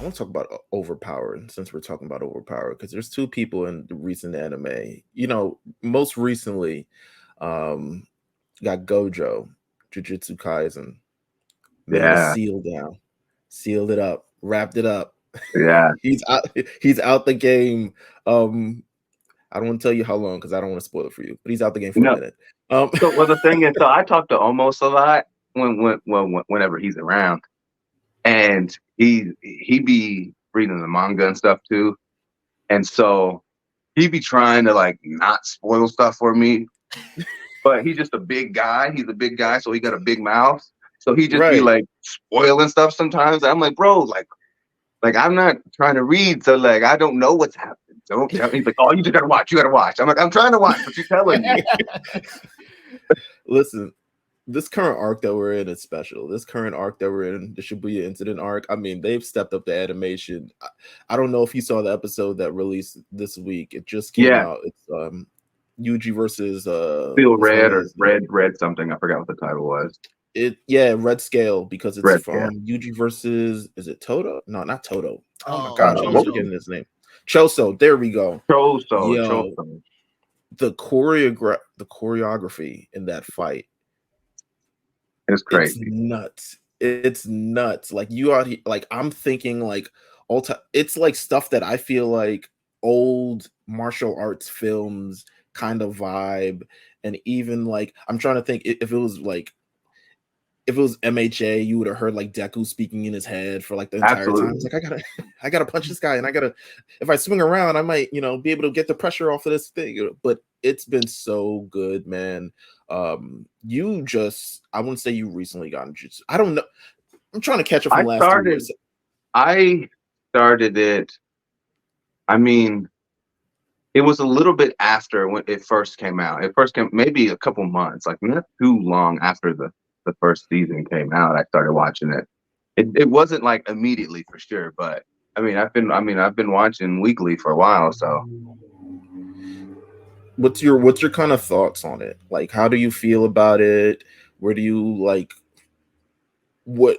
want to talk about overpowered since we're talking about overpowered because there's two people in the recent anime. Most recently, um, got Gojo, Jujutsu Kaisen. Man is Yeah, sealed down, sealed it up, wrapped it up. yeah. He's out. He's out the game. I don't want to tell you how long because I don't want to spoil it for you. But he's out the game for a No. minute. So well, the thing is, so I talk to Omos a lot whenever he's around, and he be reading the manga and stuff too, and so he be trying to like not spoil stuff for me, but he's just a big guy. He's a big guy, so he got a big mouth. So he just be Right. like spoiling stuff sometimes. I'm like, bro, like I'm not trying to read, so like I don't know what's happening. Don't tell me. He's like, oh, you just gotta watch. You gotta watch. I'm like, I'm trying to watch, but you're telling me. Listen, this current arc that we're in is special. This current arc that we're in, the Shibuya incident arc, I mean, they've stepped up the animation. I don't know if you saw the episode that released this week. It just came Yeah, out. It's Yuji versus Feel what's my red or man's name? red something. I forgot what the title was. Red scale because it's Red, yeah. from Yuji versus, is it Toto? No, not Toto. Oh my Oh, gosh, I'm What? Choso. forgetting his name. Choso, there we go. Yo, Choso. the choreography in that fight, It's it's crazy. nuts. It's nuts. Like you are like I'm thinking like all time. It's like stuff that I feel like old martial arts films kind of vibe, and even like I'm trying to think if it was like if it was MHA, you would have heard like Deku speaking in his head for like the entire time. It's Absolutely. like I gotta punch this guy, and if I swing around, I might be able to get the pressure off of this thing. But it's been so good, man. I wouldn't say you recently got into Jutsu. I don't know. I'm trying to catch up from I the last 3 years. I started it. I mean, it was a little bit after when it first came out. It first came maybe a couple months, like not too long after the first season came out. I started watching it. It wasn't like immediately for sure, but I've been watching weekly for a while. So What's your kind of thoughts on it? Like, how do you feel about it? Where do you like? What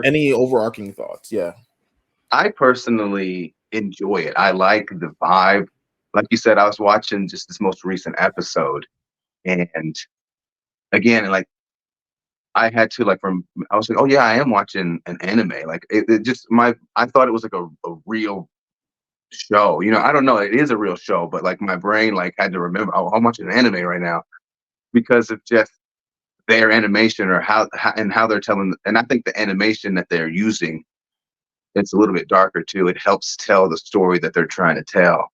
any overarching thoughts? Yeah. I personally enjoy it. I like the vibe. Like you said, I was watching just this most recent episode, and again, like I had to I was like, oh yeah, I am watching an anime. Like it just I thought it was like a real show. I don't know, it is a real show, but like my brain like had to remember, oh, I'm watching an anime right now because of just their animation or how they're telling. And I think the animation that they're using, it's a little bit darker too. It helps tell the story that they're trying to tell.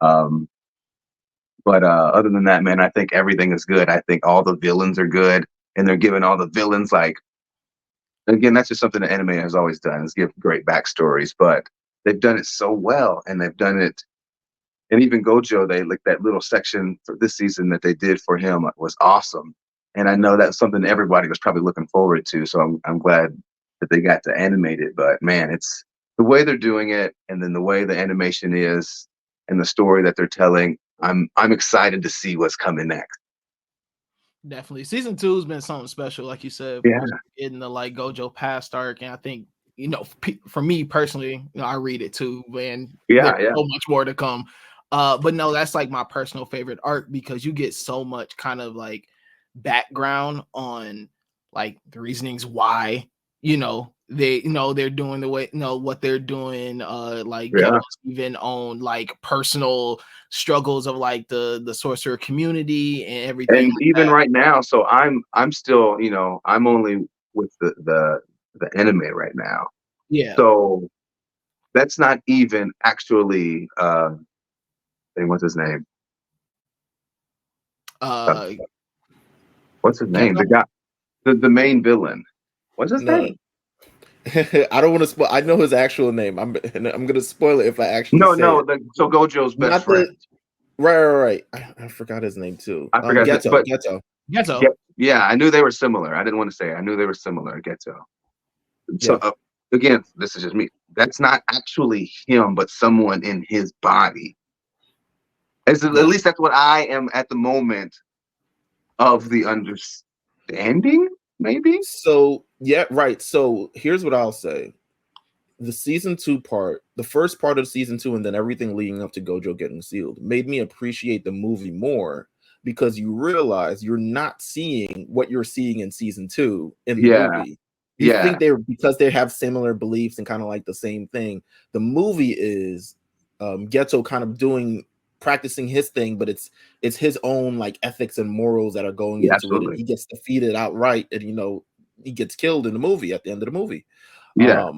Um, but other than that, man, I think everything is good. I think all the villains are good, and they're giving all the villains like, again, that's just something that anime has always done, is give great backstories. But they've done it so well, and they've done it. And even Gojo, they like that little section for this season that they did for him was awesome. And I know that's something everybody was probably looking forward to. So I'm glad that they got to animate it. But man, it's the way they're doing it, and then the way the animation is, and the story that they're telling. I'm excited to see what's coming next. Definitely. Season 2 has been something special, like you said, Yeah. getting the like Gojo past arc. And I think, for me personally, I read it too, and Yeah, there's so much more to come. But no, that's like my personal favorite arc because you get so much kind of like background on like the reasonings why, they're doing the way, what they're doing, even on like personal struggles of like the sorcerer community and everything And like even that. right now, so I'm still, I'm only with the anime right now. Yeah. So that's not even actually what's his name? What's his name? The guy, the main villain. What's his name? I don't want to spoil. I know his actual name. I'm gonna spoil it if I actually say it. So Gojo's best friend. Right. I forgot his name too. I forgot. Geto. Yeah, I knew they were similar. I didn't want to say it. I knew they were similar. Geto. So again, this is just me. That's not actually him, but someone in his body. At least that's what I am at the moment of the understanding, maybe. So yeah, right. So here's what I'll say. the season 2 part, the first part of season 2, and then everything leading up to Gojo getting sealed made me appreciate the movie more, because you realize you're not seeing what you're seeing in season 2 in the Yeah, movie. You yeah, think they're, because they have similar beliefs and kind of like the same thing. The movie is Geto kind of practicing his thing, but it's his own like ethics and morals that are going yeah, into it, and absolutely. he gets defeated outright, and he gets killed in the movie at the end of the movie. Yeah,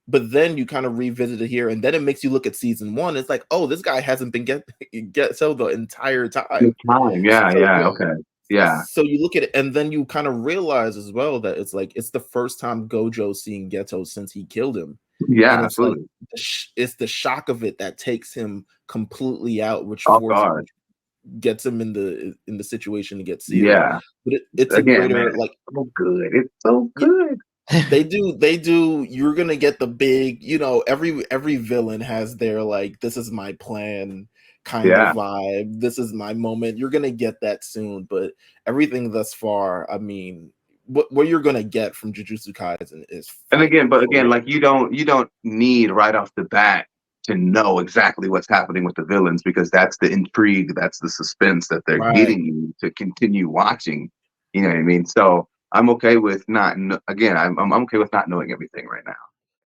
But then you kind of revisit it here, and then it makes you look at season 1. It's like, oh, this guy hasn't been get so the entire good time. time. Yeah, So yeah, okay. Yeah, so you look at it, and then you kind of realize as well that it's like it's the first time Gojo seeing Geto since he killed him, and yeah, it's like absolutely. it's the shock of it that takes him completely out, which Off guard. gets him in the situation to get sealed. Yeah. But it's a Again, man, greater, it's like, so good. It's so good. they do you're gonna get the big, every villain has their like, this is my plan kind of Yeah. vibe, this is my moment. You're gonna get that soon, but everything thus far, I mean, what you're gonna get from Jujutsu Kaisen is And fire again, but for again, real. like you don't need right off the bat to know exactly what's happening with the villains, because that's the intrigue, that's the suspense that they're Right. getting you to continue watching. You know what I mean? So I'm okay with not. Again, I'm okay with not knowing everything right now.